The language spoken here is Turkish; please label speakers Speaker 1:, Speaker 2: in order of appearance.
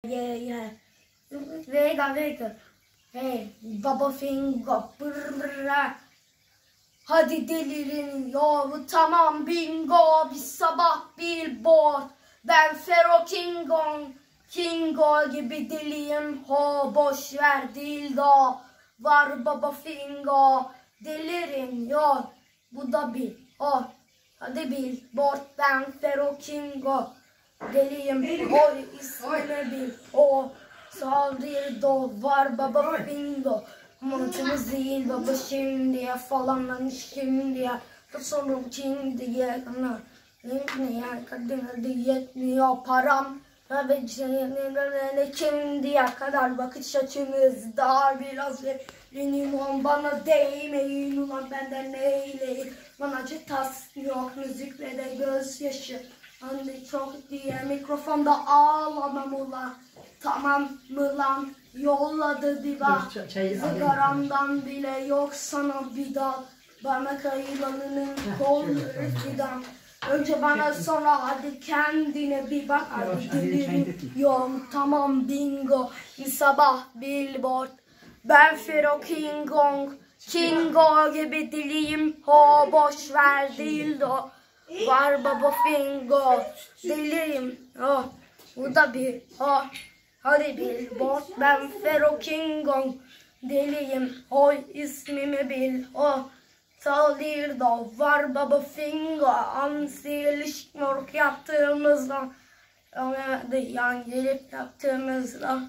Speaker 1: Yeah. Vega. Hey, Baba Fingo. Brrrra. Hadi delirin yahu tamam bingo. Bir sabah billboard. Ben Fero Kingo gibi deliyim. Ho boş ver dildo. Var Baba Fingo. Delirin yok. Bu da bil. Oh. Hadi billboard. Ben Fero Kingo. Deliyim. O ismini bil. O. Saldirdo. Var Baba Fingo. Montumuz değil baba şimdiye falan lan şimdiye. Sonra şimdiye kana. Ne kadar da yetmiyor param. Ve şimdiye kadar bakış açımız dar biraz verin bana değmeyin ulan benden neyleyin. Bana acı tas yok müzikle de gözyaşı. Anne çok diye mikrofonda ağlamam ulan. Tamam mı lan yolladı diva. Sigaramdan bile yok sana bir dal. Bana kayılanının kolları fidan. Önce bana sonra hadi kendine bir bak. Hadi delirim yok tamam bingo. Bir sabah billboard. Ben Fero Kingo gibi diliyim. Ho boş ver dildo. Var Baba Fingo. Deliyim. Oh. Bu da bir oh. Hadi billboard. Ben Fero Kingo. Deliyim. Hoy ismimi bil. Oh. Saldirdo. Var Baba Fingo. Ansi ilişkmork yaptığımızda. Yan gelip yaptığımızda.